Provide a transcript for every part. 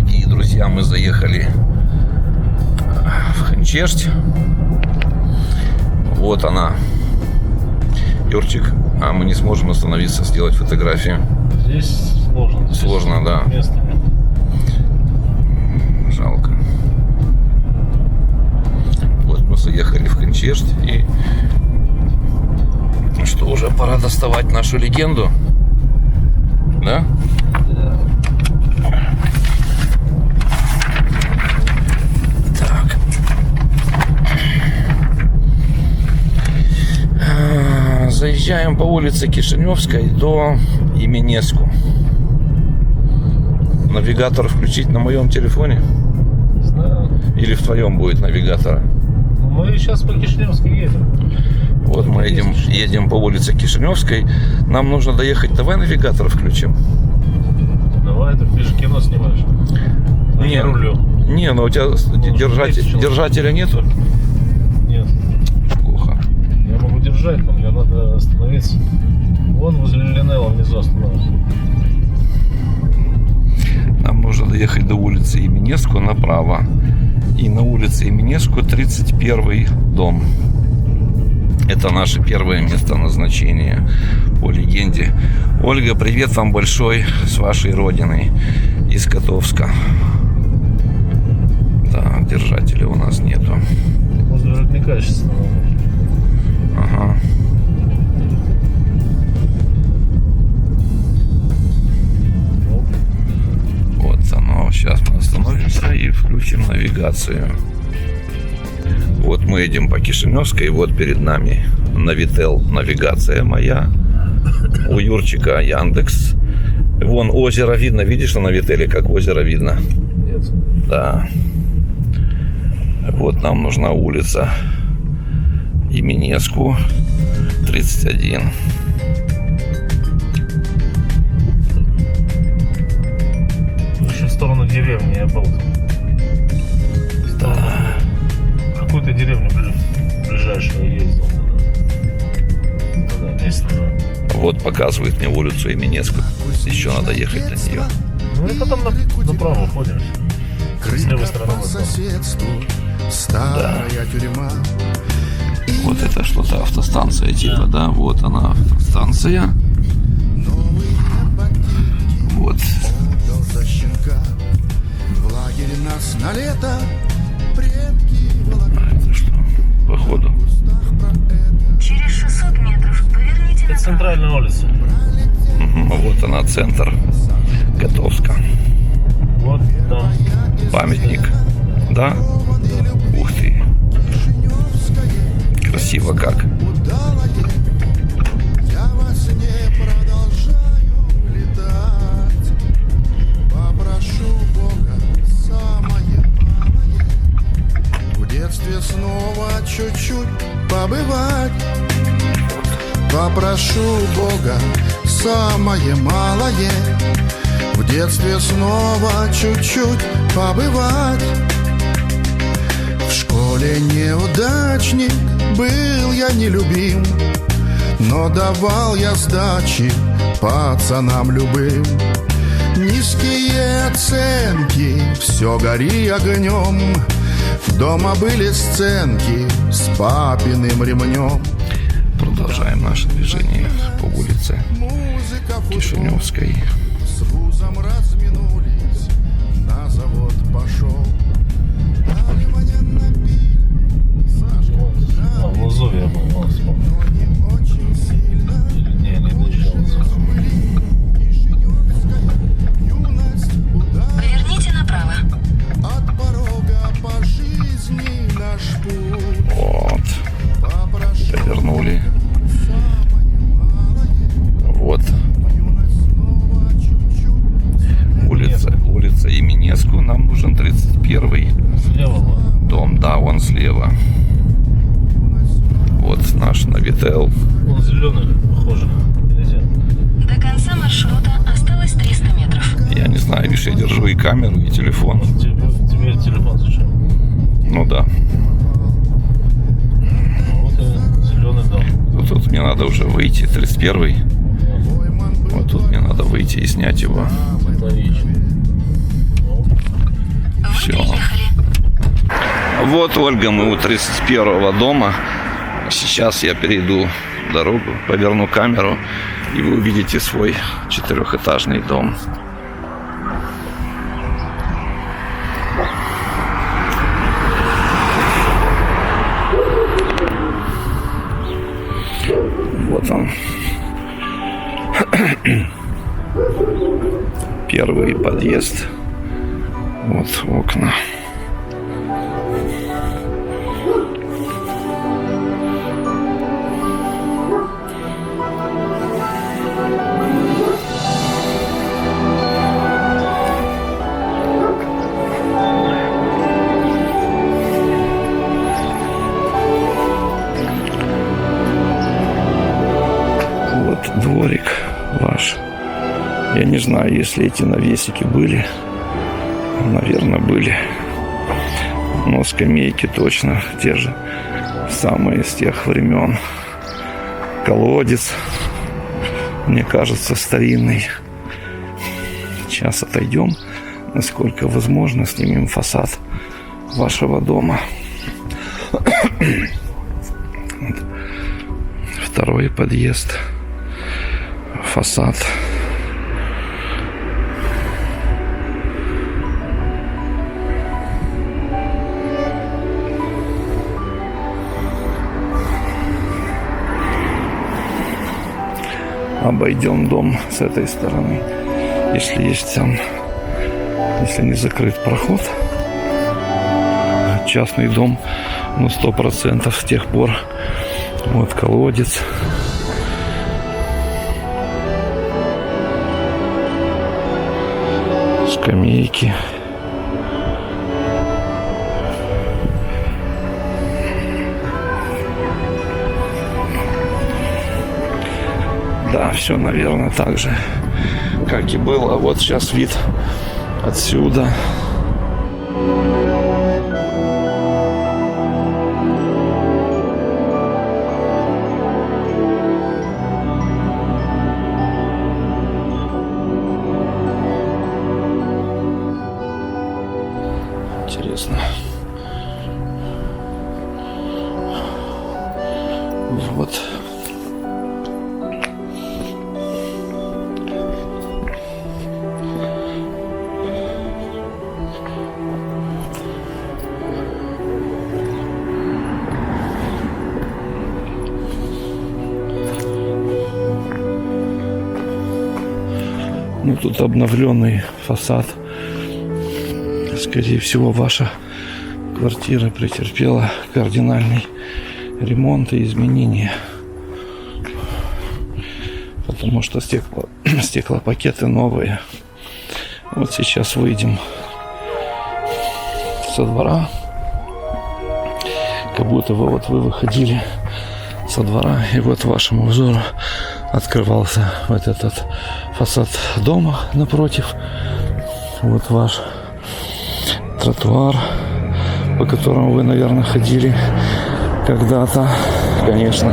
дорогие друзья, мы заехали в Ханчешть. Вот она. Юрчик, а мы не сможем остановиться, сделать фотографию. Здесь сложно. Здесь сложно, да. Места нет. Жалко. Вот мы заехали в Ханчешть. И ну что, уже пора доставать нашу легенду. Да? Да. Так. Заезжаем по улице Кишиневской до Именеску. Навигатор включить на моем телефоне? Не знаю. Или в твоем будет навигатор? Ну, мы сейчас по Кишиневской едем. Вот мы едем по улице Кишиневской. Нам нужно доехать. Давай навигатор включим. Давай, ты же кино снимаешь. А Не, я рулю. Не, но у тебя держателя нету? Нет. Плохо. Я могу держать, но мне надо остановиться. Вон возле Линелла внизу остановился. Нам нужно доехать до улицы Именеску направо. И на улице Именеску 31 дом. Это наше первое место назначения по легенде. Ольга, привет вам большой с вашей родины, из Котовска. Да, держателя у нас нету. Возле родника сейчас остановился. Ага. Вот оно. Сейчас мы остановимся и включим навигацию. Вот мы едем по Кишиневской, вот перед нами Навител навигация моя. У Юрчика Яндекс. Вон озеро видно, видишь на Навителе, как озеро видно? Нет. Да. Вот нам нужна улица Именеску 31. Еще в сторону деревни я был. Да. В какую-то деревню ближайшую ездил. Тогда месяц назад. Вот показывает мне улицу Именеску. Еще надо ехать на нее. Ну и потом направо ходим. С левой стороны вот там. Старая тюрьма. Вот это что-то автостанция типа, да? Вот она автостанция. Вот. За щенка. В лагере нас на лето предки А это что? Походу. Через 600 метров поверните Это центральная улица. Вот она, центр Котовска. Вот там. Памятник. Да? Ух ты. Красиво как. я во сне продолжаю летать. Попрошу Бога самое малое в детстве снова чуть-чуть побывать. Попрошу Бога самое малое в детстве снова чуть-чуть побывать. В школе неудачник, был я нелюбим, но давал я сдачи пацанам любым. Низкие оценки, все гори огнем. Дома были сценки с папиным ремнем. Продолжаем наше движение по улице Музыка, футбол, Кишиневской. с вузом разминулись, на завод пошел. Дали мне напить, Сашка, А, в Лазове я был, вот, вспомнил. не очень сильно. Не доезжал. Кишиневская юность удар Поверните направо. от порога по жизни наш путь. Вот. Попрошу Повернули. самое малое, Вот. юность снова чуть-чуть. Улица Именеску. Нам нужен 31 Слева вот. дом. Да, вон слева. Вот наш Навител. Он зеленый, похоже. Нельзя. До конца маршрута осталось 300 метров. Я не знаю, видишь, я держу и камеру, и телефон. Вот тебе телефон зачем? Ну да. Вот и зеленый дом. Вот тут мне надо уже выйти. 31. Вот тут мне надо выйти и снять его. Ловить. Вот, Ольга, мы у 31-го дома. Сейчас я перейду дорогу, поверну камеру, и вы увидите свой 4-этажный дом. Вот он. Первый подъезд. Вот окна. Вот дворик ваш. Я не знаю, если эти навесики были. Наверное, были. Но скамейки точно те же самые с тех времен. Колодец, мне кажется, старинный. Сейчас отойдем, насколько возможно, снимем фасад вашего дома. Вот. Второй подъезд. Фасад. Обойдем дом с этой стороны, если есть там, если не закрыт проход. Частный дом, ну 100% с тех пор. Вот колодец. Скамейки. Да, все, наверное, так же, как и было. Вот сейчас вид отсюда. Интересно. Вот. Ну, тут обновленный фасад. Скорее всего, ваша квартира претерпела кардинальный ремонт и изменения. Потому что стеклопакеты новые. Вот сейчас выйдем со двора. Как будто вы выходили со двора, и вот вашему взору открывался вот этот фасад дома напротив. Вот ваш тротуар, по которому вы, наверное, ходили когда-то. Конечно.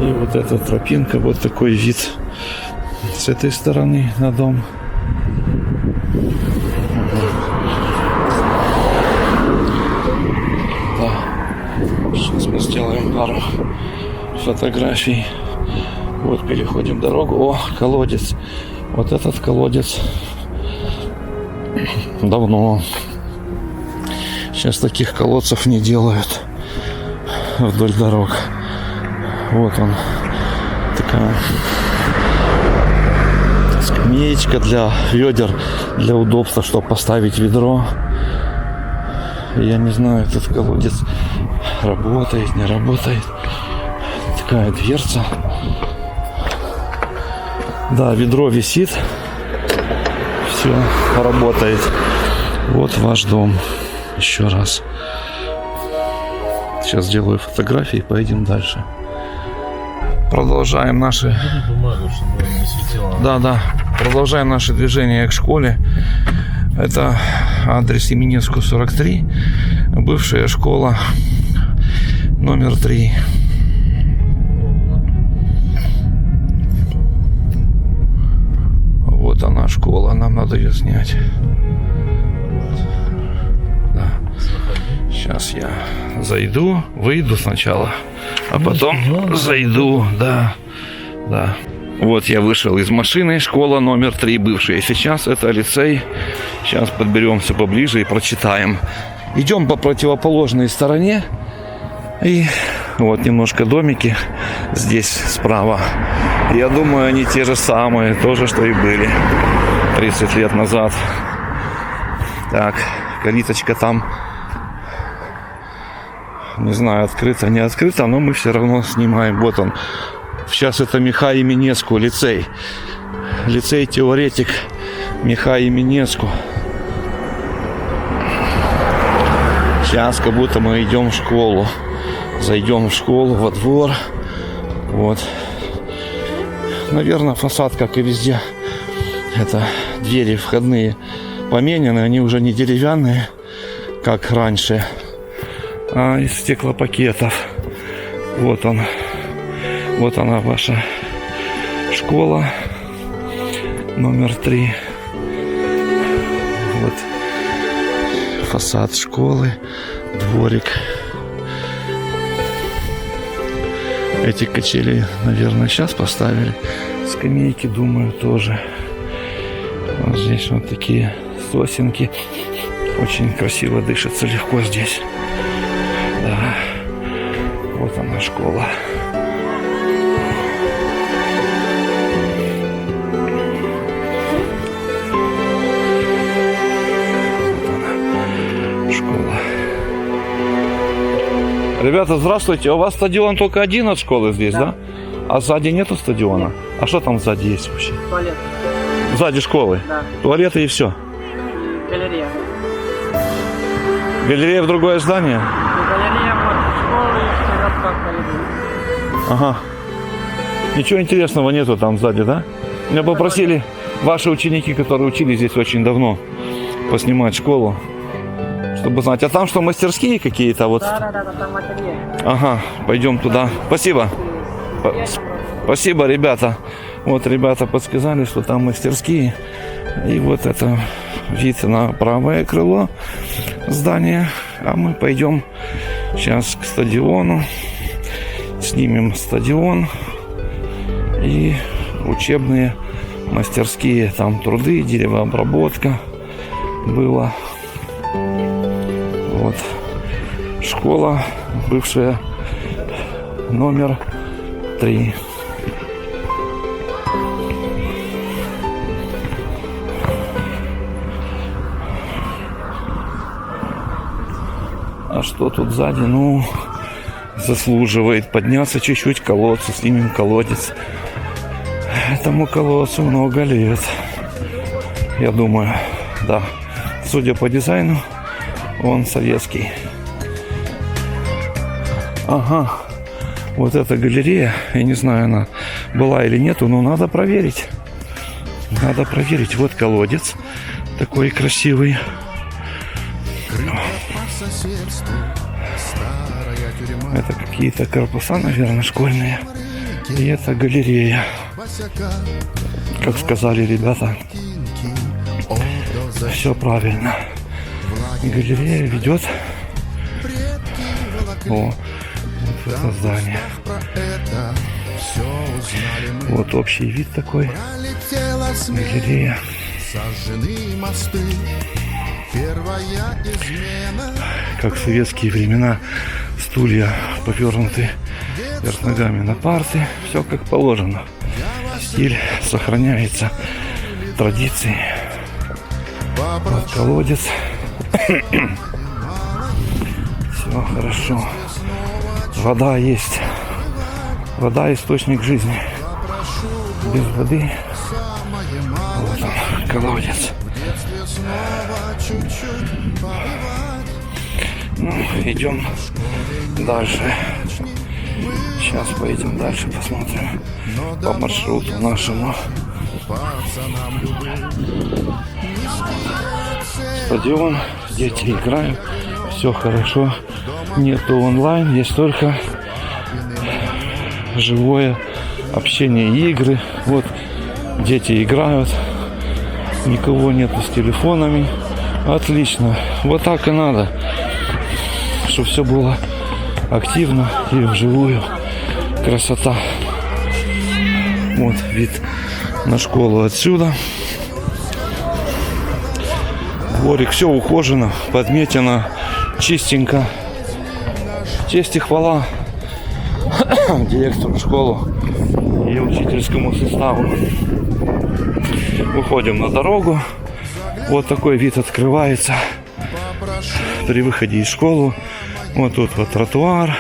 И вот эта тропинка, вот такой вид с этой стороны на дом. Да. Сейчас мы сделаем пару фотографий. Вот переходим дорогу. О, колодец. Вот этот колодец давно. Сейчас таких колодцев не делают вдоль дорог. Вот он. Такая скамеечка для ведер, для удобства, чтобы поставить ведро. Я не знаю, этот колодец работает, не работает. Такая дверца. Да, ведро висит. Все работает. Вот ваш дом. Еще раз. Сейчас сделаю фотографии и поедем дальше. Продолжаем наши... Бумагу, чтобы не светило. Да. Продолжаем наше движение к школе. Это адрес Именинскую, 43. Бывшая школа номер 3. Вот она, школа. Нам надо ее снять. Сейчас я зайду, выйду сначала, а потом зайду, да. Вот я вышел из машины, школа номер 3 бывшая. Сейчас это лицей. Сейчас подберемся поближе и прочитаем. Идем по противоположной стороне. И вот немножко домики здесь справа. Я думаю, они те же самые, тоже, что и были 30 лет назад. Так, калиточка там. Не знаю, открыто, не открыто, но мы все равно снимаем. Вот он. Сейчас это Михай Именеску лицей. Лицей-теоретик Михай Именеску. Сейчас как будто мы идем в школу. Зайдем в школу, во двор. Вот. Наверное, фасад, как и везде. Это двери входные поменены. Они уже не деревянные, как раньше, а из стеклопакетов. Вот он. Вот она, ваша школа номер 3. Вот фасад школы, дворик. Эти качели, наверное, сейчас поставили. Скамейки, думаю, тоже. Вот здесь вот такие сосенки. Очень красиво дышится, легко здесь. Да. Вот она, школа. Ребята, здравствуйте. У вас стадион только один от школы здесь, да? А сзади нету стадиона? А что там сзади есть вообще? Туалет. Сзади школы? Да. Туалеты и все. Галерея. Галерея в другое здание? Галерея вот школы и вперед как галерея. Ага. Ничего интересного нету там сзади, да? Меня попросили ваши ученики, которые учились здесь очень давно, поснимать школу, чтобы знать. А там что, мастерские какие-то? Вот. Да, там ателье. Ага, пойдем туда. Спасибо. Спасибо, ребята. Вот ребята подсказали, что там мастерские. И вот это вид на правое крыло здания. А мы пойдем сейчас к стадиону. Снимем стадион. И учебные мастерские. Там труды, деревообработка была. Вот. Школа бывшая номер 3. А что тут сзади? Ну, заслуживает подняться чуть-чуть к колодцу. Снимем колодец. Этому колодцу много лет. Я думаю, да. Судя по дизайну, он советский. Ага. Вот эта галерея, я не знаю, она была или нету, но надо проверить. Надо проверить. Вот колодец такой красивый. Крылья по соседству, старая тюрьма. Это какие-то корпуса, наверное, школьные. И это галерея. Босяка, Как сказали ребята, тинки, отдал за все правильно. Галерея ведет предки волокли. вот в это здание. Про это все узнали мы. Вот общий вид такой. Пролетела смерть, Галерея. сожжены мосты. Первая измена. Как в советские времена, стулья повернуты вверх ногами на парты. Все как положено. Стиль сохраняется, традиции. Вот колодец. Все хорошо. Вода есть. Вода — источник жизни. Без воды. Вот он, колодец. Ну, идем дальше. Сейчас поедем дальше, посмотрим по маршруту нашему. Стадион, дети играют, все хорошо. Нету онлайн, есть только живое общение, игры. Вот дети играют, никого нету с телефонами. Отлично, вот так и надо. чтобы все было активно и вживую. Красота. Вот вид на школу отсюда. Дворик, все ухожено, подметено, чистенько. Честь и хвала директору школы и учительскому составу. Выходим на дорогу. Вот такой вид открывается при выходе из школы. Вот тут вот тротуар,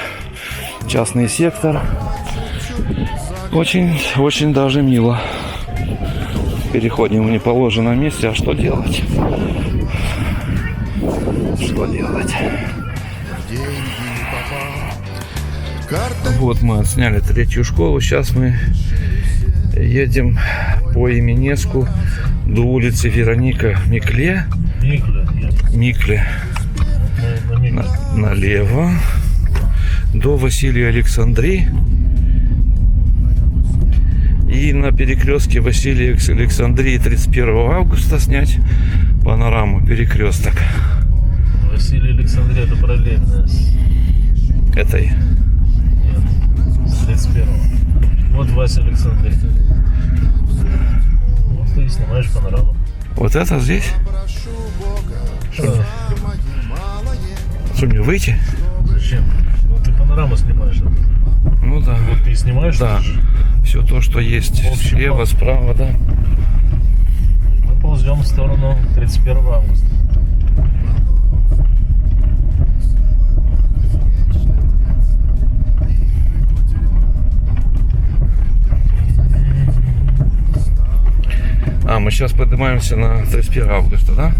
частный сектор. Очень даже мило. Переходим в неположенном месте. А что делать? Что делать? Вот мы отсняли третью школу. Сейчас мы едем по Именеску до улицы Вероника Микле. Микле. Налево. До Василия Александрии. И на перекрестке Василия Александрии 31 августа снять панораму перекресток. Василий Александрия это параллельно с... Этой. Нет, с 31-го. Вот Вася Александрия. Вот ты и снимаешь панораму. Вот это здесь? Что? Что, мне выйти? Зачем? Ну ты панораму снимаешь. Ну да. Вот ты и снимаешь? Да. Все то, что есть слева, справа, да. Мы ползем в сторону 31 августа. А, мы сейчас поднимаемся на 31 августа, да?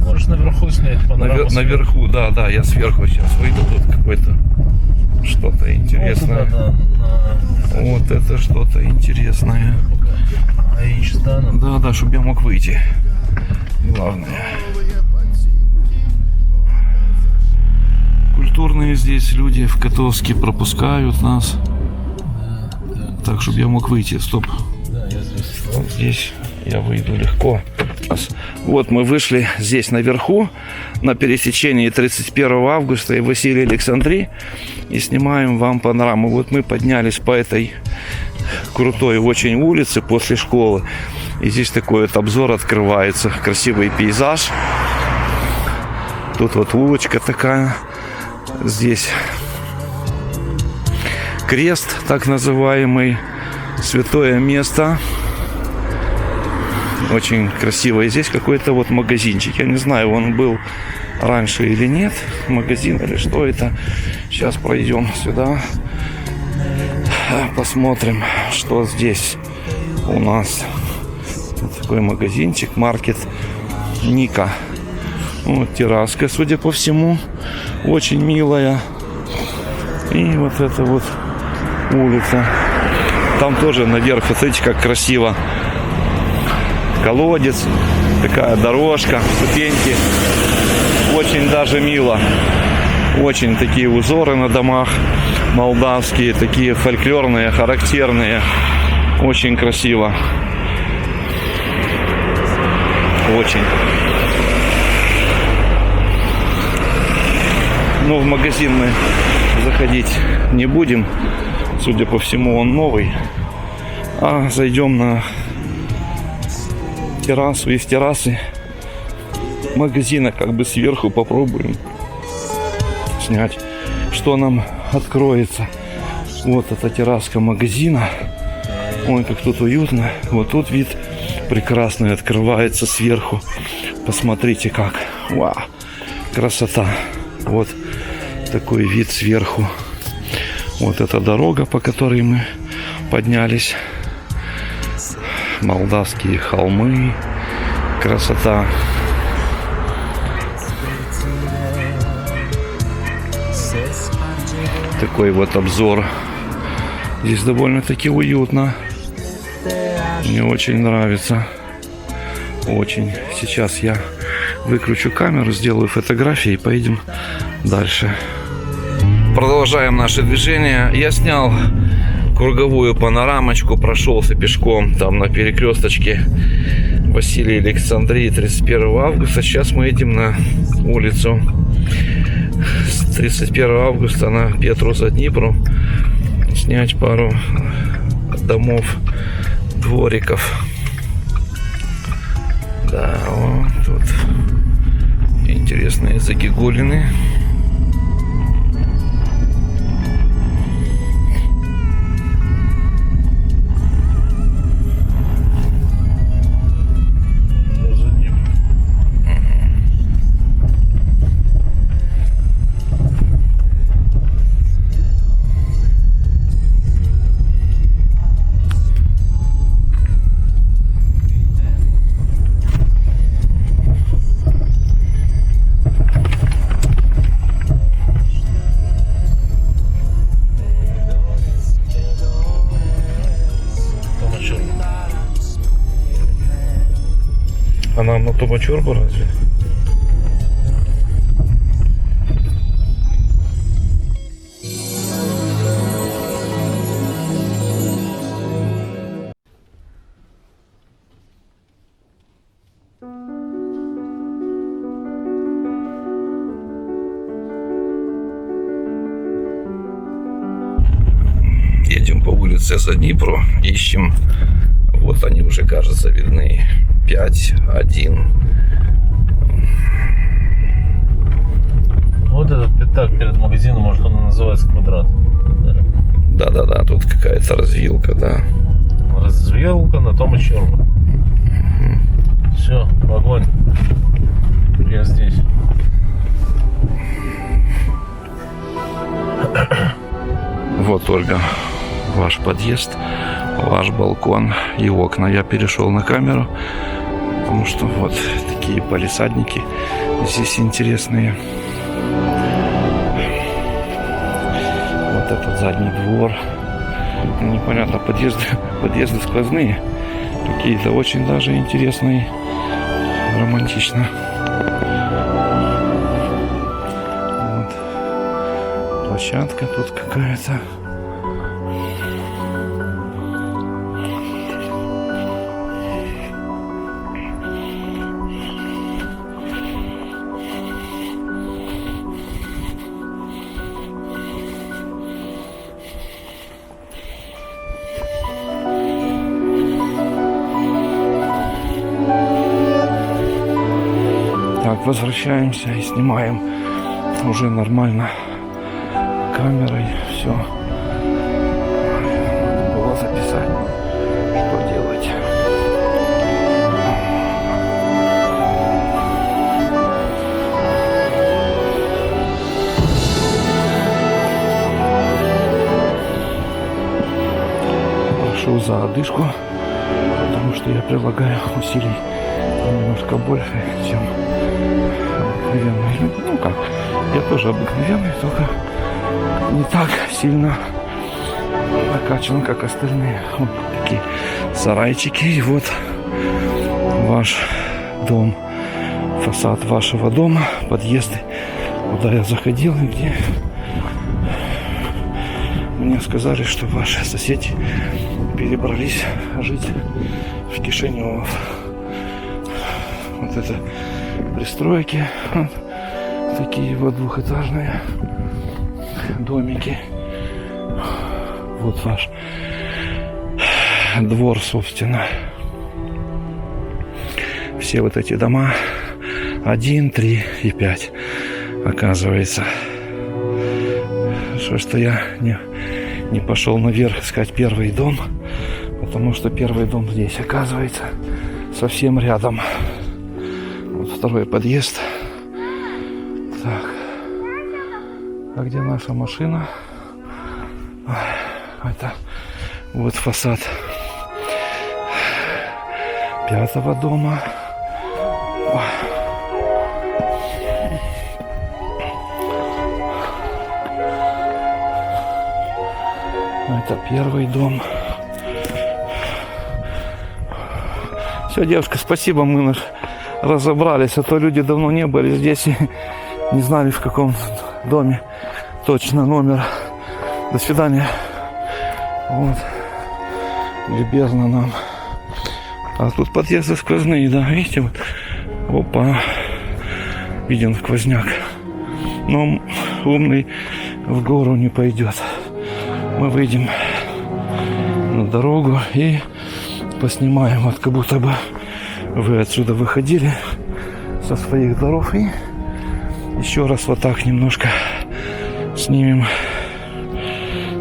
Можешь наверху снять панораму. Наверху, да, я сверху сейчас выйду. Тут какое-то что-то интересное. Вот это что-то интересное. Да, чтобы я мог выйти. Главное. Культурные здесь люди в Котовске пропускают нас. Так, чтобы я мог выйти. Стоп. Вот здесь я выйду легко. Вот мы вышли здесь наверху, на пересечении 31 августа и Василия Александрии, и снимаем вам панораму. Вот мы поднялись по этой крутой очень улице после школы. И здесь такой вот обзор открывается. Красивый пейзаж. Тут вот улочка такая. Здесь крест, так называемый, святое место. Очень красиво. И здесь какой-то вот магазинчик. Я не знаю, он был раньше или нет. Магазин или что это. Сейчас пройдем сюда. Посмотрим, что здесь у нас. Вот такой магазинчик. Маркет Ника. Вот терраска, судя по всему. Очень милая. И вот эта вот улица. Там тоже наверх, смотрите, как красиво. Колодец, такая дорожка, ступеньки. Очень даже мило. Очень такие узоры на домах молдавские, такие фольклорные, характерные. Очень красиво. Очень. Но в магазин мы заходить не будем. Судя по всему, он новый. А зайдем на террасу. Из террасы магазина как бы сверху попробуем снять, что нам откроется. Вот эта терраска магазина. Ой, как тут уютно. Вот тут вид прекрасный открывается сверху. Посмотрите как. Вау, красота. Вот такой вид сверху. Вот эта дорога, по которой мы поднялись. Молдавские холмы. Красота. Такой вот обзор. Здесь довольно-таки уютно. Мне очень нравится. Очень. Сейчас я выключу камеру, сделаю фотографии и поедем дальше. Продолжаем наше движение. Я снял круговую панорамочку, прошелся пешком там на перекресточке Василия Александрии 31 августа. Сейчас мы едем на улицу с 31 августа на Петруса Днипру снять пару домов, двориков. Да, вот тут интересные загогулины. А нам на Тумачурбу разве? Едем по улице за Днипру, ищем. Вот они уже, кажется, видны. 5-1. Вот этот пятак перед магазином, может, он называется Квадрат. Да-да-да, тут какая-то развилка, да. Развилка на том и черном. Все, огонь. Я здесь. Вот, Ольга, ваш подъезд, ваш балкон и окна. Я перешел на камеру, потому что вот такие палисадники здесь интересные. Вот этот задний двор. Непонятно, подъезды сквозные. Какие-то очень даже интересные. Романтично. Вот. Площадка тут какая-то. Так, возвращаемся и снимаем уже нормально камерой все. Надо было записать, что делать. Прошу за одышку, потому что я прилагаю усилий немножко больше, чем обыкновенные люди. Ну как, я тоже обыкновенный, только не так сильно накачан, как остальные. Вот такие сарайчики. И вот ваш дом, фасад вашего дома, подъезды, куда я заходил и где мне сказали, что ваши соседи перебрались жить в Кишинев. Вот это пристройки, вот такие вот двухэтажные домики. Вот ваш двор, собственно. Все вот эти дома 1, 3 и 5, оказывается. Что я не пошел наверх искать первый дом, потому что первый дом здесь, оказывается, совсем рядом. Вот второй подъезд. Так. А где наша машина? Это вот фасад 5-го дома. Это первый дом. Все, девушка, спасибо, мы разобрались, а то люди давно не были здесь и не знали, в каком доме точно номер. До свидания. Вот. Любезно нам. А тут подъезды сквозные, да, видите? Вот. Опа. Виден сквозняк. Но умный в гору не пойдет. Мы выйдем на дорогу и поснимаем. Вот как будто бы вы отсюда выходили со своих дорог. И еще раз вот так немножко снимем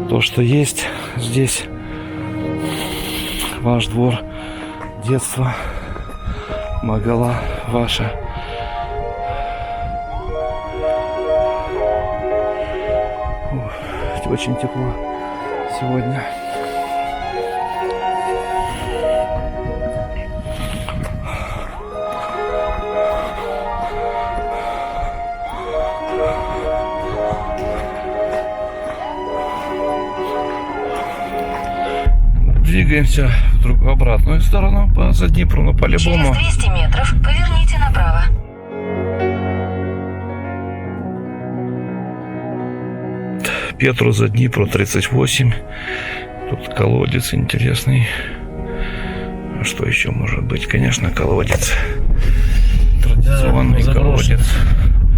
то, что есть здесь. Ваш двор, детство, Магала ваша. Ух, очень тепло сегодня. Двигаемся в обратную сторону за Днепру, но по-любому. Через 200 метров поверните направо. Петру за Днепру 38. Тут колодец интересный. А что еще может быть? Конечно, колодец. Традиционный Да, колодец.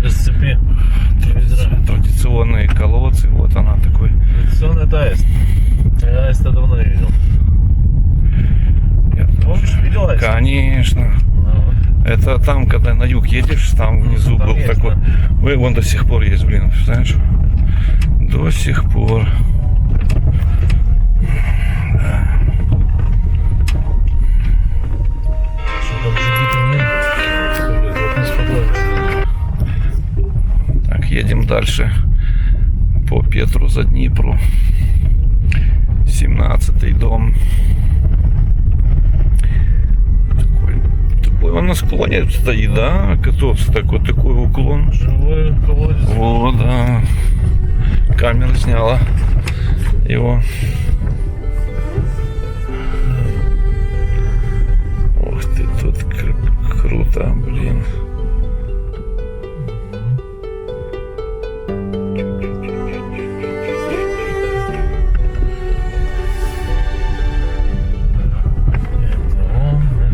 Без цепи. Традиционные колодцы. Вот она такой. Традиционный это аист. Я аиста давно не видел. Помнишь, видел аист? Конечно. Это там, когда на юг едешь, там внизу там был есть, такой. да. Ой, вон до сих пор есть, блин, знаешь? До сих пор. Да. Что там ждите меня? Вот неспокойно. Так, едем дальше по Петру за Днепру. 17-й дом. Такой он на склоне стоит, да? Катался такой уклон. Живой колодец. О, да. Камера сняла его. Ух ты, тут круто, блин.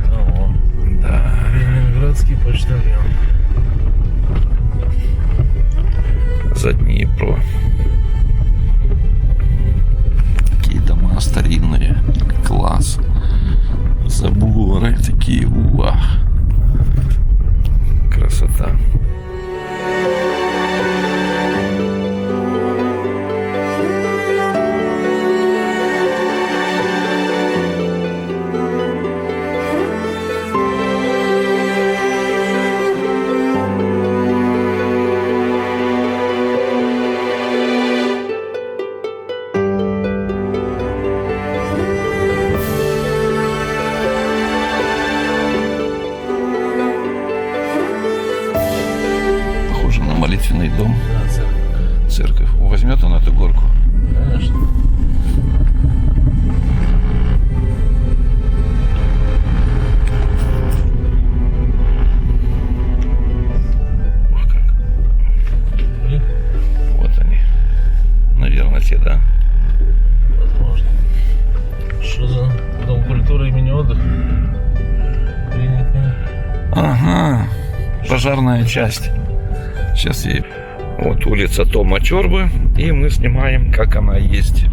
Это он. Да. Ленинградский почтальон. За Днепру. Такие дома старинные. Класс. Заборы такие. Уа. Красота. Похоже на молитвенный дом. Да, церковь. Церковь. Возьмет он эту горку? Конечно. Ох, как. И, Вот они. Наверное, те, да. возможно. Что за дом культуры имени отдыха? Клиника. Ага. Пожарная часть. Сейчас ей. Вот улица Тома Чорбы. И мы снимаем, как она есть.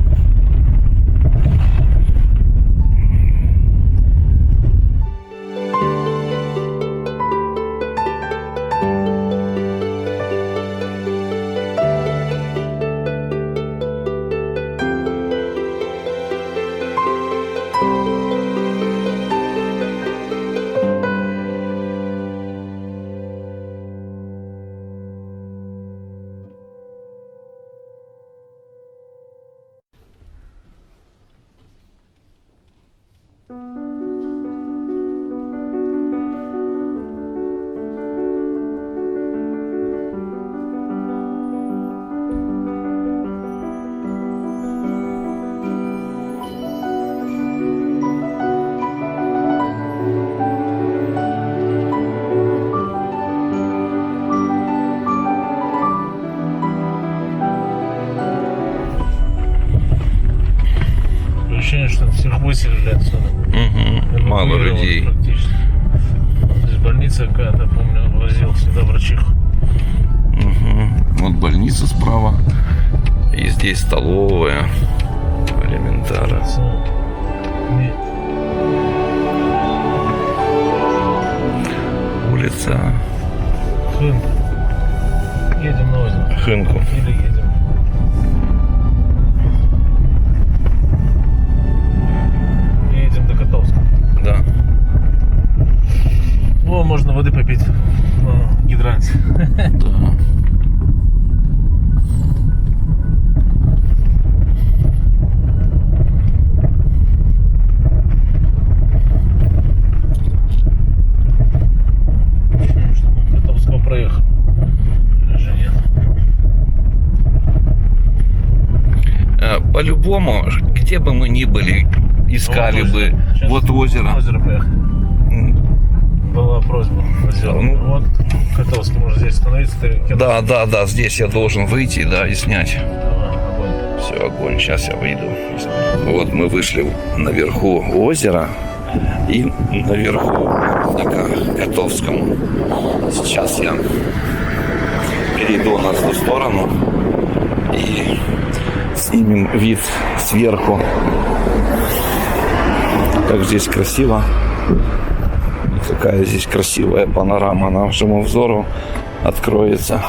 выезжали отсюда. Мало Эвакуировали людей. практически. Здесь больница какая-то, помню, возил сюда врачиху. Вот больница справа. И здесь столовая. Элементарно. Не, Улица Хынка. Едем на озеро. Хынку. Или едем. Едем до Котовска. Да. О, можно воды попить на гидранте. Да. Что мы Котовского проехали. Или же нет? По-любому, где бы мы ни были, искали Вот бы озеро. Сейчас вот озеро. на озеро поехали. Была просьба сделана. Ну. Вот Котовский, может здесь остановиться. Да, здесь я должен выйти, да, и снять. Огонь. Все, огонь, сейчас я выйду. Вот мы вышли наверху озера. И наверху к Котовскому. Сейчас я перейду на ту сторону и снимем вид сверху. Как здесь красиво. Какая здесь красивая панорама нашему взору откроется.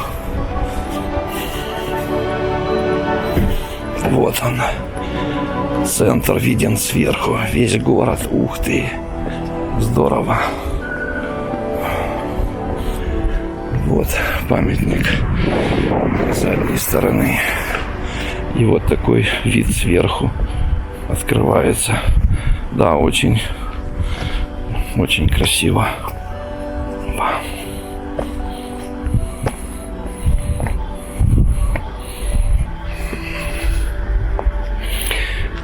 Вот он. Центр виден сверху. Весь город. Ух ты. Здорово. Вот памятник с задней стороны. И вот такой вид сверху открывается. Да, очень красиво. Опа.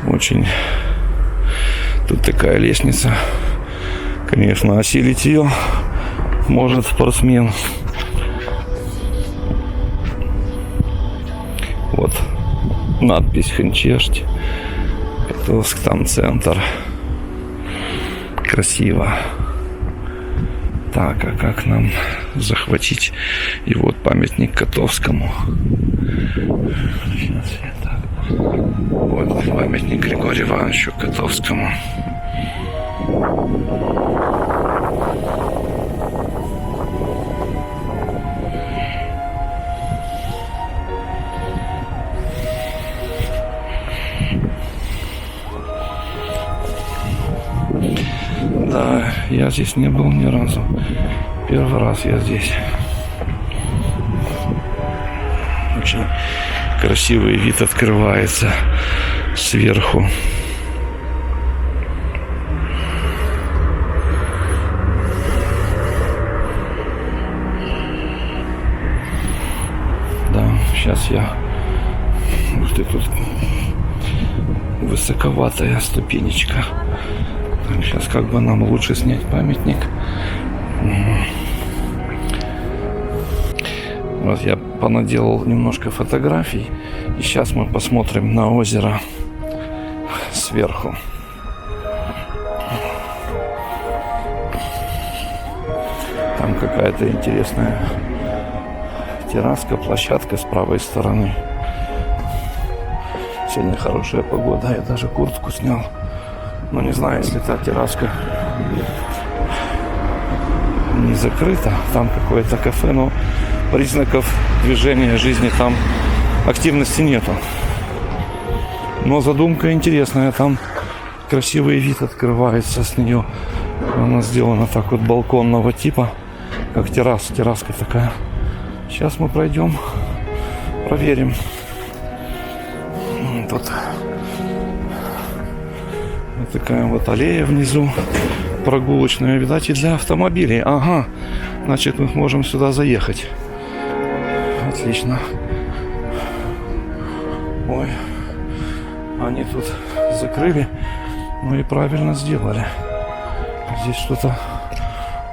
Очень. Тут такая лестница. Конечно, осилить ее может спортсмен. Вот надпись Хынчешт. Котовск, там центр. Красиво. Так, а как нам захватить? И вот памятник Котовскому. Сейчас я так. Вот памятник Григорию Ивановичу Котовскому. Да, я здесь не был ни разу. Первый раз я здесь. Очень красивый вид открывается сверху. Да, сейчас я... Ух ты, тут высоковатая ступенечка. Так, сейчас как бы нам лучше снять памятник. Вот я понаделал немножко фотографий. И сейчас мы посмотрим на озеро сверху. Там какая-то интересная терраска, площадка с правой стороны. Сегодня хорошая погода. Я даже куртку снял. Но не знаю, если та терраска не закрыта. Там какое-то кафе, но признаков движения жизни там, активности нету. Но задумка интересная. Там красивый вид открывается с нее. Она сделана так вот балконного типа, как терраса. Терраска такая. Сейчас мы пройдем, проверим. Тут вот такая вот аллея внизу, прогулочная, видать, и для автомобилей. Ага, значит, мы можем сюда заехать. Отлично. Ой, они тут закрыли, ну и правильно сделали. Здесь что-то,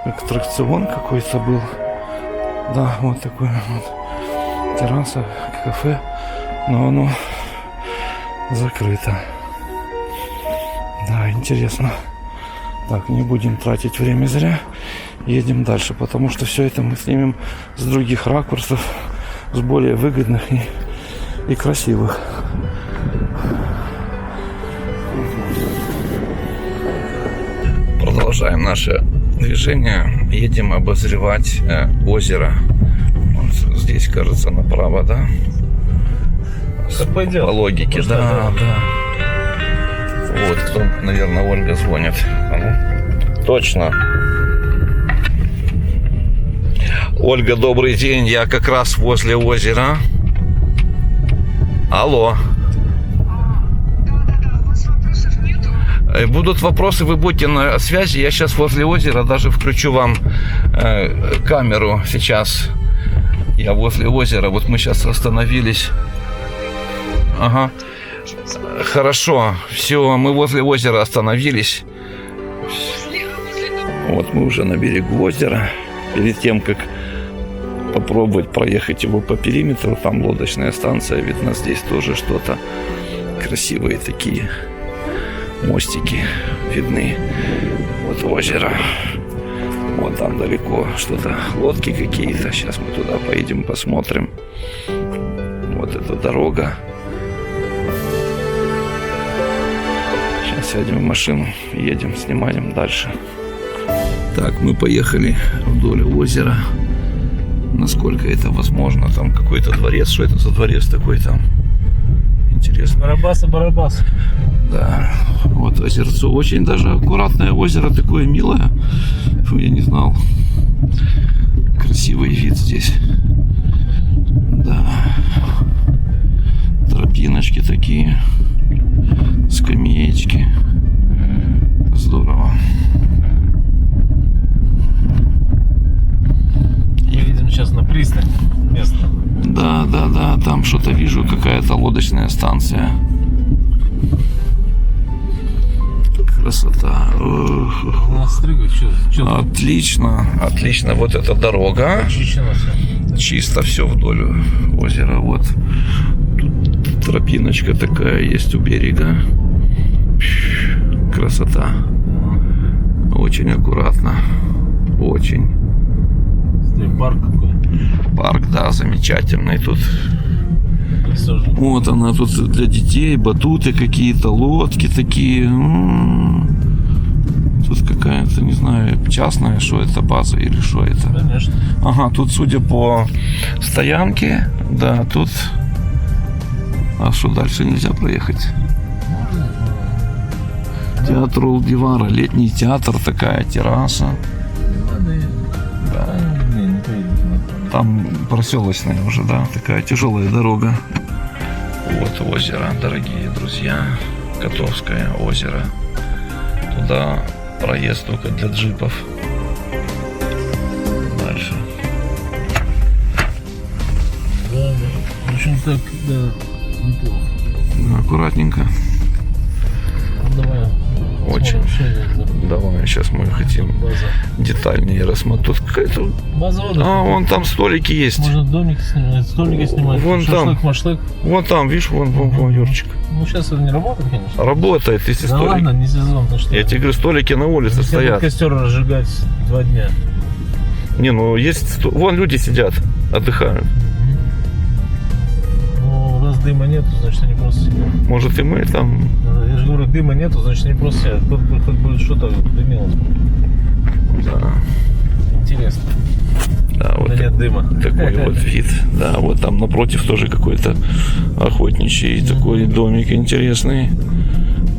аттракцион какой-то был. Да, вот такой вот терраса, кафе, но оно закрыто. Да, интересно. Так, не будем тратить время зря. Едем дальше, потому что все это мы снимем с других ракурсов, с более выгодных и красивых. Продолжаем наше движение. Едем обозревать озеро. Вот здесь, кажется, направо, да? Так пойдем. По логике, Можно, да. Вот, кто, наверное, Ольга звонит. А ну. Точно. Ольга, добрый день. Я как раз возле озера. Алло. Будут вопросы, вы будете на связи. Я сейчас возле озера, даже включу вам камеру сейчас. Я возле озера, вот мы сейчас остановились. Ага. Хорошо, все, мы возле озера остановились. Вот мы уже на берегу озера. Перед тем, как попробовать проехать его по периметру, там лодочная станция, видно, здесь тоже что-то. Красивые такие мостики видны. Вот озеро. Вот там далеко что-то, лодки какие-то. Сейчас мы туда поедем, посмотрим. Вот эта дорога. Сейчас сядем в машину, едем, снимаем дальше. Так, мы поехали вдоль озера. Насколько это возможно. Там какой-то дворец. Что это за дворец такой там? Интересно. Барабасы. Да, вот озерцо. Очень даже аккуратное озеро, такое милое. Фу, я не знал. Красивый вид здесь. Да. Тропиночки такие. Скамеечки. Здорово. Мы едем сейчас на пристань место. Да, там что-то вижу, какая-то лодочная станция. Красота. Отлично. Вот эта дорога. Очищено все. Чисто все вдоль озера. Вот. Тут тропиночка такая есть у берега. Красота. Очень аккуратно. Очень. Парк какой. Парк, да, замечательный тут. Вот она тут для детей, батуты какие-то, лодки такие. Тут какая-то, не знаю, частная, что это, база или что это. Конечно. Ага, тут, судя по стоянке, да, тут... А что дальше нельзя проехать? Театр Улдивара, летний театр, такая терраса. Да. Там проселочная уже, да, такая тяжелая дорога. Вот озеро, дорогие друзья. Котовское озеро. Туда проезд только для джипов. Дальше. Да. В общем, так, да, неплохо. Аккуратненько. Давай. Очень. Давай, сейчас мы хотим детальнее рассмотреть. Тут какая-то... База отдыха. А, вон там столики есть. Можно домик снимать, столики снимать. Вон там. Машлык. Вон там, видишь, вон, Юрчик. Ну, сейчас это не работает, конечно. Работает, если Да столик. ладно, не сезон, ты что? Я тебе говорю, столики на улице Нельзя стоят. костер разжигать 2 дня. Не, ну есть... Вон люди сидят, отдыхают. Ну, раз дыма нету, значит они просто сидят. Может и мы там... Я же говорю, дыма нету, значит они просто сидят. Хоть бы что-то дымилось. Да, Интересно. да, вот Да нет дыма. такой вот вид. Да, вот там напротив тоже какой-то охотничий такой домик интересный.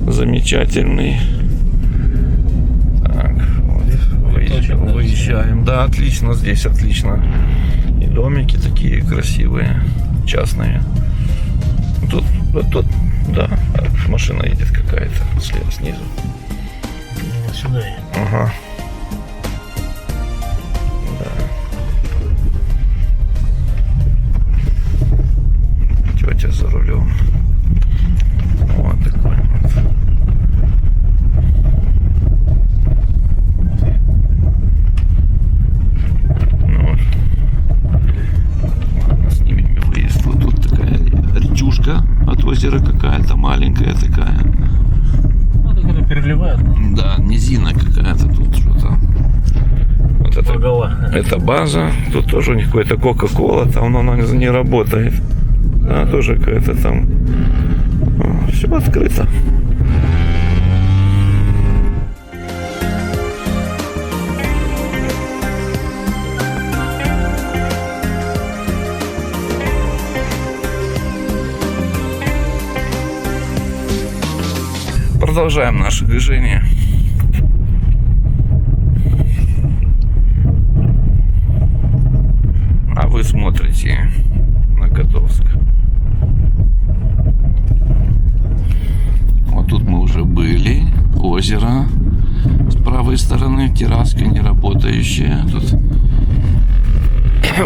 Замечательный. Так, вот, выезжаем. Да, отлично, здесь отлично. И домики такие красивые, частные. Тут, да, машина едет какая-то слева, снизу. Сюда. Ага. Да. Тетя за рулем. Вот такой вот. Ну вот. Ладно, снимем выезд. Вот тут такая речушка от озера какая-то маленькая такая. Ну, так это переливает. Да, низина какая-то тут что-то. Вот Ага. это база. Тут тоже у них какой-то Кока-Кола, там но она не работает. Да, тоже какая-то там. Все открыто. Продолжаем наше движение. А вы смотрите на Котовск. Вот тут мы уже были. Озеро. С правой стороны терраска не работающая. Тут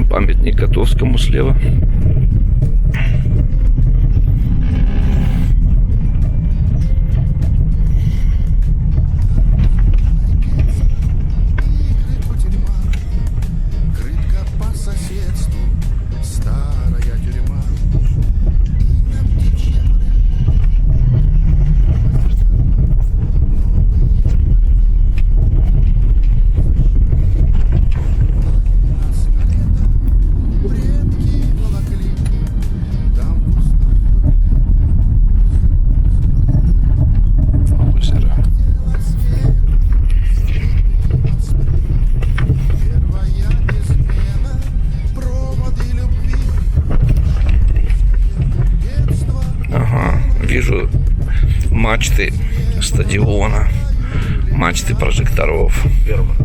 памятник Котовскому слева. Вижу мачты стадиона, мачты прожекторов. Ферма.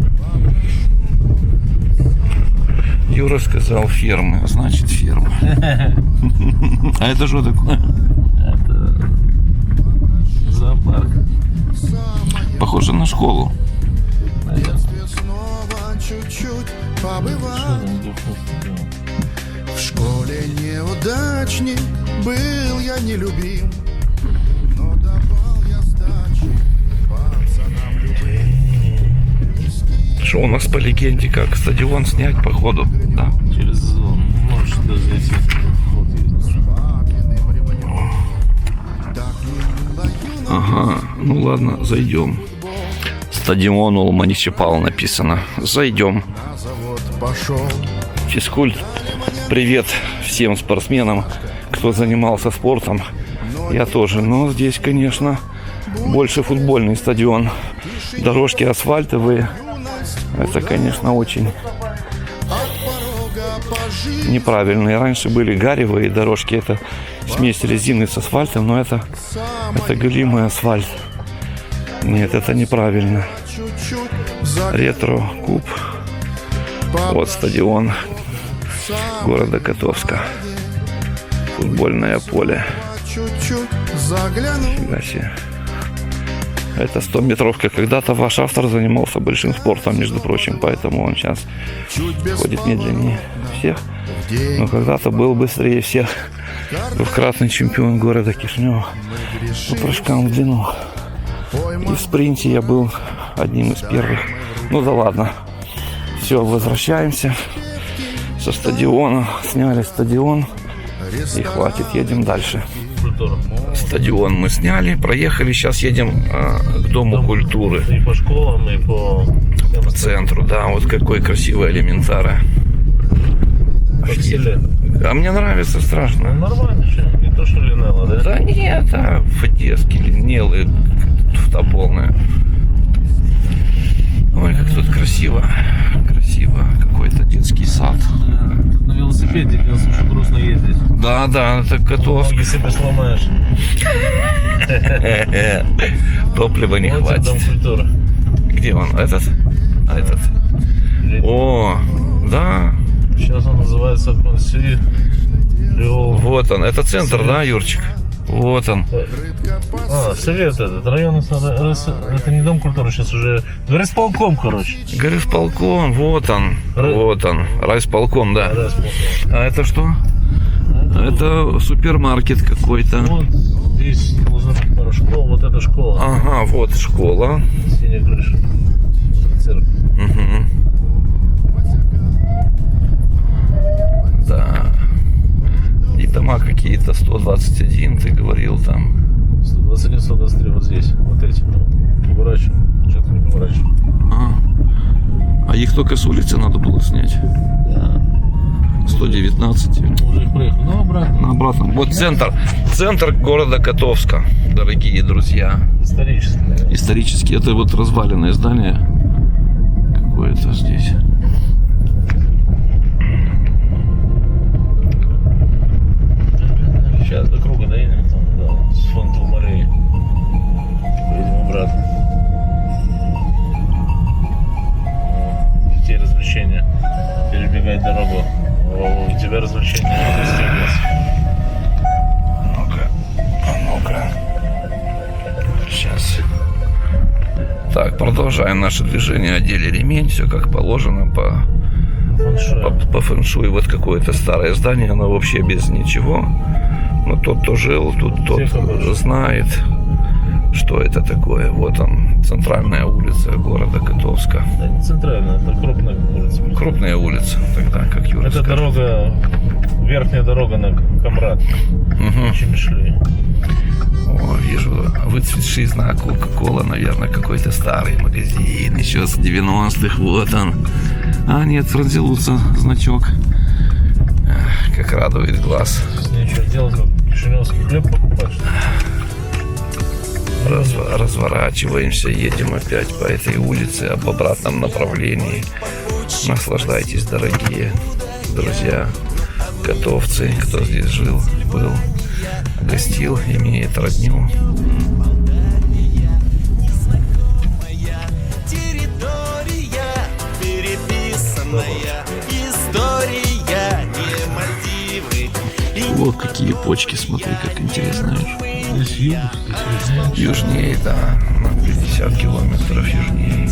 Юра сказал фермы, значит ферма. А это что такое? Это зоопарк. Похоже на школу. Наверное. Снова чуть-чуть побывал. В школе неудачник, был я нелюбим, но давал я сдачи пацанам любым. Что у нас по легенде как? Стадион снять походу, да? Через зону. Можешь даже зайти. Вход есть. Папиным ремнем. Так не даю на Ага, ну ладно, зайдем. Стадион муниципал написано. Зайдем. на завод пошел. Физкульт. Привет всем спортсменам, кто занимался спортом. Я тоже. Но здесь, конечно, больше футбольный стадион. Дорожки асфальтовые. Это, конечно, очень неправильные. Раньше были гаревые дорожки. Это смесь резины с асфальтом, но это голимый асфальт. Нет, это неправильно. Чуть-чуть за Ретро-куб. Вот стадион города Котовска. Футбольное поле. чуть-чуть заглянул. Фига себе. Это 100-метровка. Когда-то ваш автор занимался большим спортом, между прочим, поэтому он сейчас Чуть без ходит медленнее всех. день Но когда-то был быстрее всех. Двукратный чемпион города Кишинева по прыжкам в длину. И в спринте я был одним из первых. Ну да ладно. Все, возвращаемся со стадиона. Сняли стадион. И хватит, едем дальше. Культура. Стадион мы сняли, проехали. Сейчас едем к Дому культуры. И по школам, и по По центру, да. Вот какой красивый элементарно. по селе. А мне нравится Ну, страшно. нормально же. Не то, что Линелла, да? Да нет, а фатески, линелы, туфта полная. Ой, как тут красиво. Красиво. Какой-то детский сад. На велосипеде, конечно, что грустно ездить. Да, да, это Котовск. Ноги себе сломаешь. Топлива не Вот тебе Дом хватит. культуры. Где он? Этот? А этот? О, да. Сейчас он называется Конси. Вот он. Это центр, да, Юрчик? Вот он. А, совет этот, районный это не Дом культуры, сейчас уже горисполком, короче. Горисполком, вот он. Рай- Вот он. Райсполком, да. Райсполком. А это что? Это супермаркет какой-то. Вот здесь должна быть пара школ, вот эта школа. Ага, вот школа. Синяя крыша. Цирк. Угу. Да. И дома какие-то 121, ты говорил там. 121, 123 вот здесь, вот эти. Поворачиваем. их только с улицы надо было снять. Да. 119. Уже их проехали. Ну, обратно. На обратном. Вот центр города Котовска, дорогие друзья. Исторически, наверное. Исторически. Это вот разваленное здание какое-то здесь. Сейчас до круга доедем, там, да, с фонда Марии. Поедем обратно. Детей развлечения. Перебегать дорогу. У тебя развлечения. Ну-ка. Сейчас. Так, продолжаем наше движение. Одели ремень, все как положено по фэншуй. Вот какое-то старое здание, оно вообще без ничего. Но тот, кто жил тут, тот знает, что это такое. Вот он, центральная улица города Котовска. Да, не центральная, это крупная улица. Крупная улица, тогда, как Юра Это скажет. дорога, верхняя дорога на Камрад. Мгм. Чемишли. О, вижу выцветший знак Кока-Кола, наверное, какой-то старый магазин, еще с 90-х, вот он. А, нет, Франзелуца значок. Ах, как радует глаз. С ней что делать, как кишиневский хлеб покупать, что ли? Разворачиваемся, едем опять по этой улице, об обратном направлении. Наслаждайтесь, дорогие друзья, котовцы, кто здесь жил, был, гостил, имеет родню. Территория, переписанная история, не Мальдивы. Вот какие почки, смотри, как интересно. Здесь юг, здесь Южнее, да, на 50 километров южнее.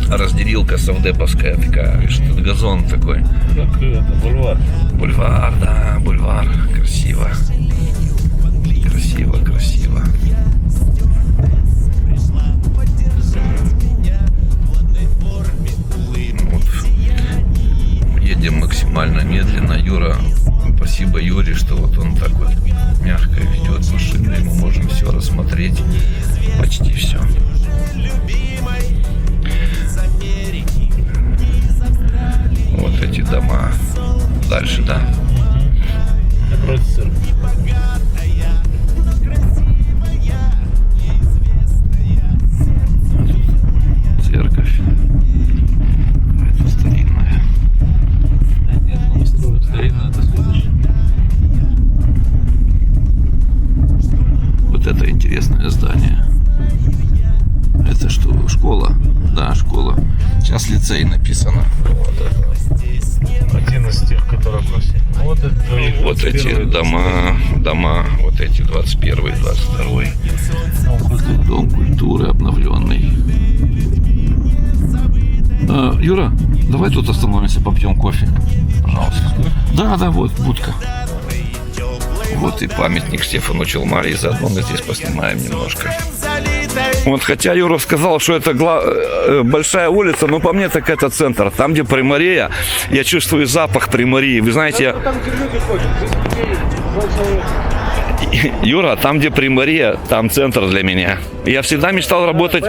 Разделилка совдеповская такая, видишь, тут газон такой. как это, бульвар. Бульвар, да, бульвар. Красиво. Красиво, красиво. Вот. Едем максимально медленно. Юра, спасибо Юре, что вот он так вот мягко ведет машину, и мы можем все рассмотреть. Почти все. Вот эти дома. Дальше, да. Напротив церкви. Церковь. Это старинная. Нет, он строит старинное, это следующее. Вот это интересное здание. Это что, школа? Да, школа. Сейчас лицей написано. Вот это. Один из тех, которые просили. Вот это твои Вот эти 21-й, дома, вот эти 21-й, 22-й. Дом культуры обновленный. Юра, давай тут остановимся, попьем кофе. Пожалуйста. Да, вот будка. Вот и памятник Стефану Челмаре, и заодно мы здесь поснимаем немножко. Вот, хотя Юра сказал, что это большая улица, но по мне так это центр. Там, где Приморье, я чувствую запах Приморьи. Вы знаете, Юра, там, где Приморье, там центр для меня. Я всегда мечтал работать...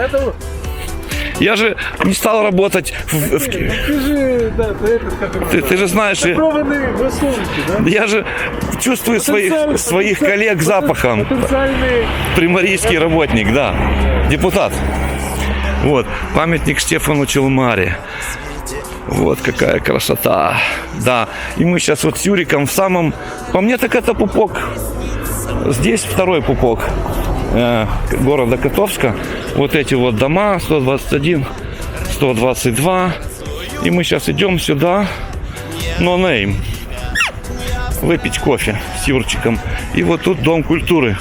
Я же мечтал работать Ты же знаешь, я же чувствую своих коллег запахом. Приморийский работник, да. Депутат. Вот. Памятник Стефану Челмаре. Вот какая красота. Да. И мы сейчас вот с Юриком в самом... По мне так это пупок. Здесь второй пупок города Котовска. Вот эти вот дома, 121, 122. И мы сейчас идем сюда, No Name, выпить кофе с Юрчиком. И вот тут Дом культуры.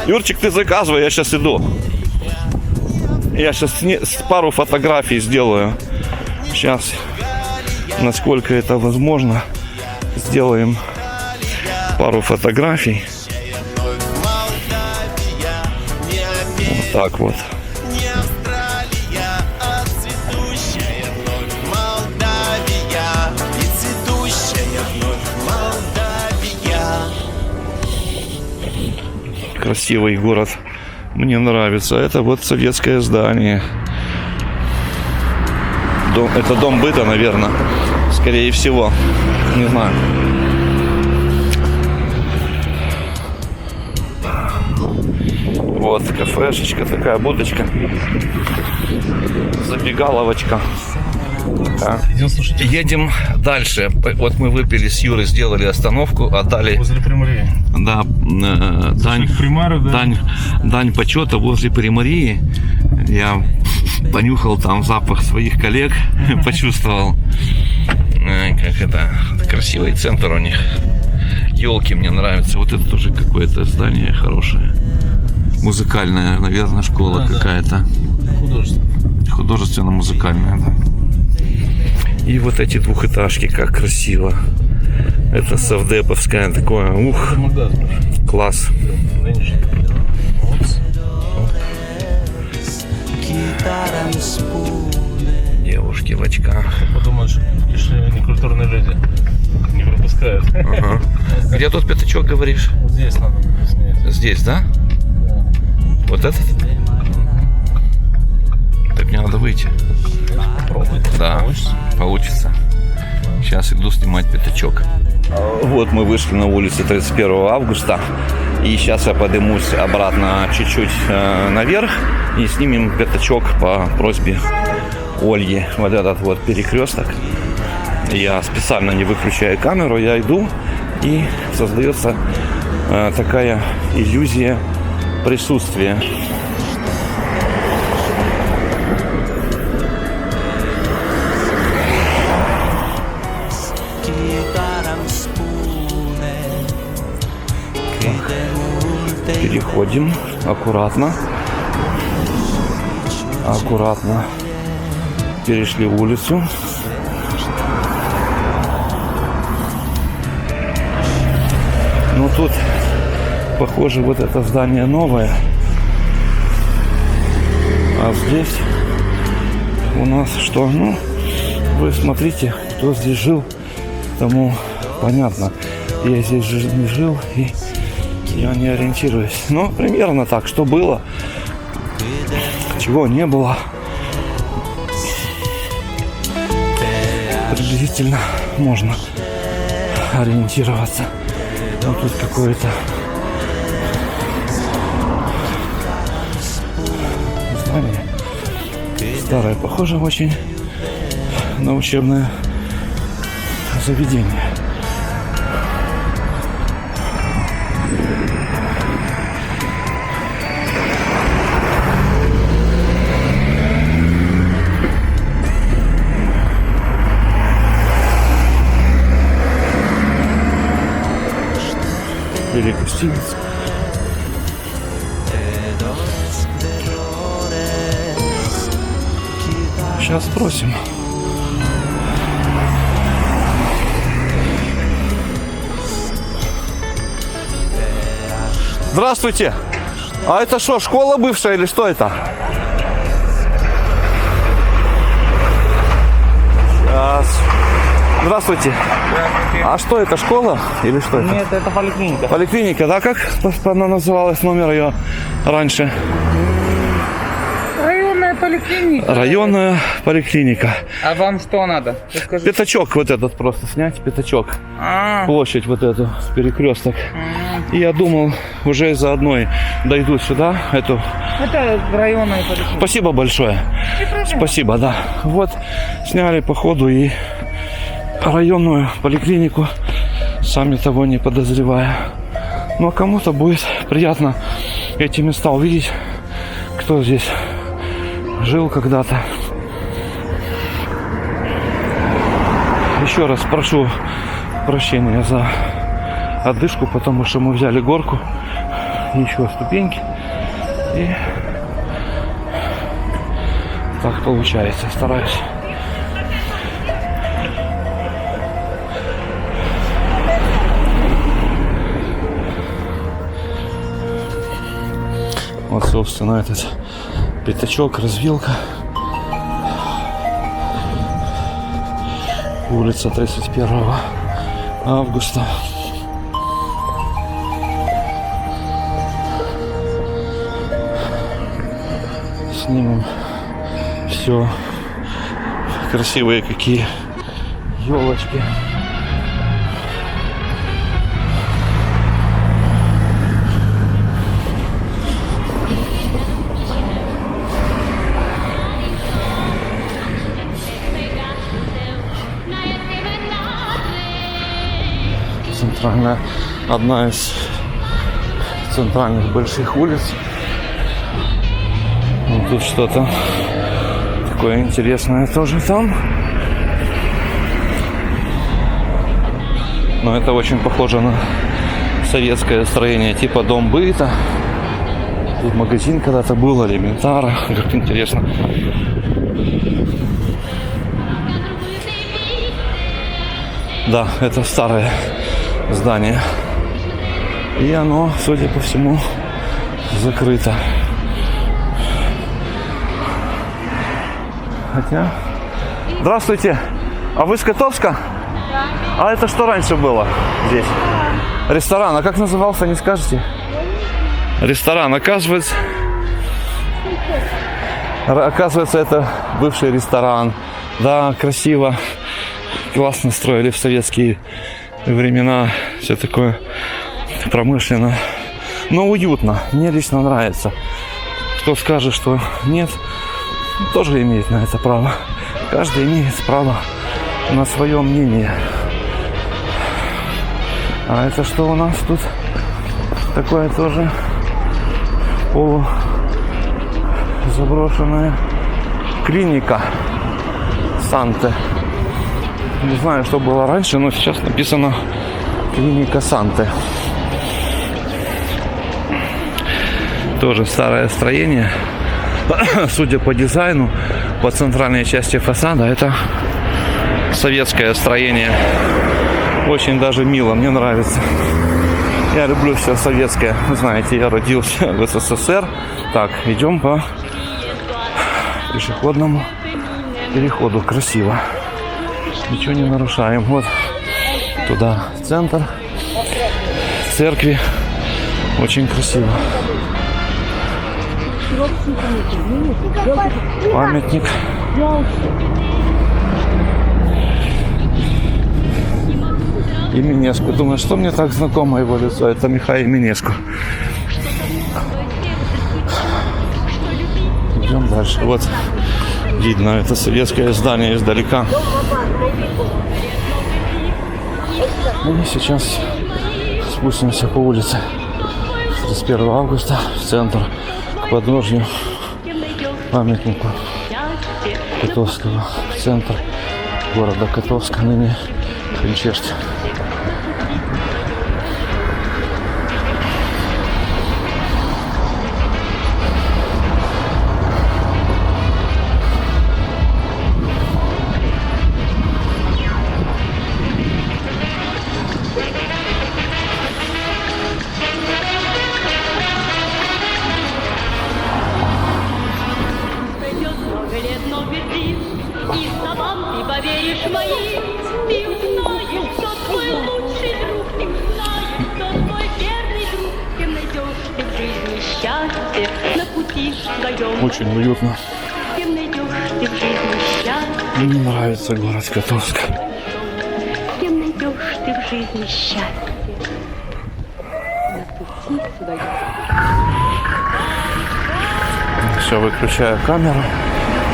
Юрчик, ты заказывай, я сейчас иду. Я сейчас пару фотографий сделаю. Сейчас, насколько это возможно, сделаем пару фотографий. Вот так вот. красивый город. Мне нравится. Это вот советское здание. Это дом быта, наверное. Скорее всего. Не знаю. Вот кафешечка, такая будочка. Забегаловочка. Да. Едем дальше. Вот мы выпили с Юрой, сделали остановку, отдали Возле Приморья. да, дань почета возле Приморьи. Я понюхал там запах своих коллег, почувствовал, как это красивый центр у них. Елки мне нравятся. Вот это тоже какое-то здание хорошее. Музыкальная, наверное, школа какая-то. Художественно-музыкальная, да. И вот эти двухэтажки, как красиво. Это совдеповская такое. Ух, класс. Девушки в очках. Подумают, что пришли некультурные люди. Не пропускают. Ага. Где тут пятачок, говоришь? Вот здесь надо снять. Здесь, да? Да. Вот этот? Так мне надо выйти. Попробуйте. Да, получится. Сейчас иду снимать пятачок. Вот мы вышли на улицу 31 августа. И сейчас я поднимусь обратно чуть-чуть наверх и снимем пятачок по просьбе Ольги. Вот этот вот перекресток. Я специально не выключаю камеру, я иду, и создается такая иллюзия присутствия. Переходим аккуратно. Аккуратно перешли улицу. Но тут, похоже, вот это здание новое. А здесь у нас что? Ну, вы смотрите, кто здесь жил, тому понятно. Я здесь не жил, и я не ориентируюсь. Но примерно так, что было, чего не было. Приблизительно можно ориентироваться. Вот тут какое-то здание старое, похоже очень на учебное заведение. Гостиница. Сейчас спросим. Здравствуйте. А это что, школа бывшая или что это? Сейчас. Здравствуйте. А что это, школа или что это? Нет, это поликлиника. Поликлиника, да? Как она называлась, номер ее раньше? Районная поликлиника. Районная поликлиника. А вам что надо? Расскажите. Пятачок вот этот просто снять, пятачок. А, Площадь вот эту, перекресток. И я думал, уже заодно дойду сюда, эту. это районная поликлиника. Спасибо большое. Спасибо, да. Вот, сняли по ходу и районную поликлинику, сами того не подозревая. Ну а кому-то будет приятно эти места увидеть, кто здесь жил когда-то. Еще раз прошу прощения за отдышку, потому что мы взяли горку, еще ступеньки, и так получается, стараюсь. Вот, собственно, этот пятачок, развилка. Улица 31 августа. снимем все. Красивые какие елочки. Центральная, одна из центральных больших улиц. Ну, тут что-то такое интересное тоже там. Но это очень похоже на советское строение, типа дом быта. Тут магазин когда-то был, элементара. Как интересно. Да, это старое здание. И оно, судя по всему, закрыто. Хотя... Здравствуйте! А вы с Котовска? Да. А это что раньше было здесь? Ресторан. А как назывался, не скажете? Ресторан. Оказывается, это бывший ресторан. Да, красиво. Классно строили в советские времена. Все такое промышленно. Но уютно. Мне лично нравится. Кто скажет, что нет, тоже имеет на это право. Каждый имеет право на свое мнение. А это что у нас тут? Такое тоже полузаброшенная клиника Санте. Не знаю, что было раньше, но сейчас написано клиника Санте. Тоже старое строение. Судя по дизайну, по центральной части фасада, это советское строение. Очень даже мило, мне нравится. Я люблю все советское. Вы знаете, я родился в СССР. Так, идем по пешеходному переходу. Красиво. Ничего не нарушаем. Вот туда центр церкви. Очень красиво. Памятник. Именеску. Думаю, что мне так знакомо его лицо? Это Михаил Именеску. Идем дальше. Вот видно, это советское здание издалека. Мы сейчас спустимся по улице 31 августа в центр, к подножью памятнику Котовского, в центр города Котовска, ныне Пенчеште. Очень уютно. Мне нравится город Котовск. Кем найдешь ты в жизни счастье? Все, выключаю камеру,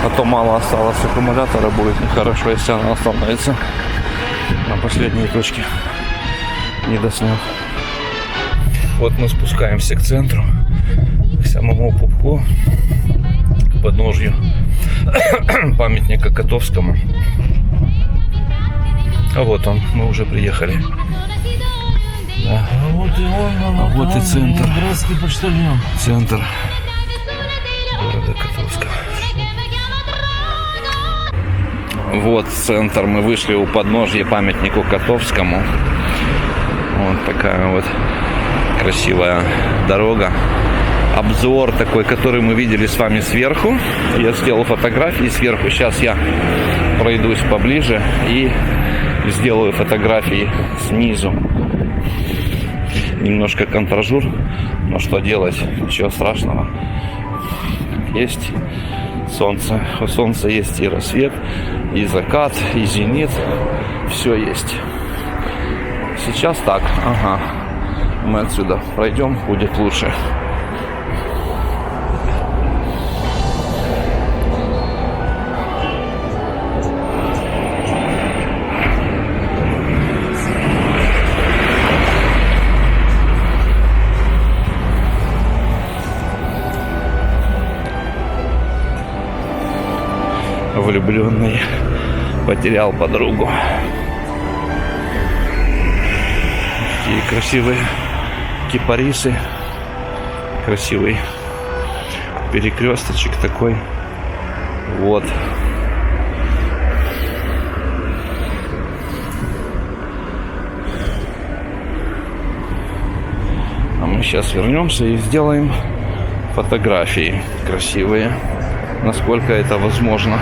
а то мало осталось аккумулятора, будет нехорошо, если она остановится на последней точке. Не доснял. Вот мы спускаемся к центру, к самому пупку, к подножью памятника Котовскому. А вот он, мы уже приехали. Да. А вот и центр. Центр города Котовска. Вот центр. Мы вышли у подножья памятнику Котовскому. Вот такая вот красивая дорога. Обзор такой, который мы видели с вами сверху. Я сделал фотографии сверху. Сейчас я пройдусь поближе и сделаю фотографии снизу. Немножко контражур, но что делать, ничего страшного. есть солнце. У солнца есть и рассвет, и закат, и зенит. Все есть. Сейчас так. Ага. Мы отсюда пройдем, будет лучше. Влюбленный потерял подругу. Такие красивые кипарисы. Красивый перекресточек такой. Вот. А мы сейчас вернемся и сделаем фотографии красивые, насколько это возможно.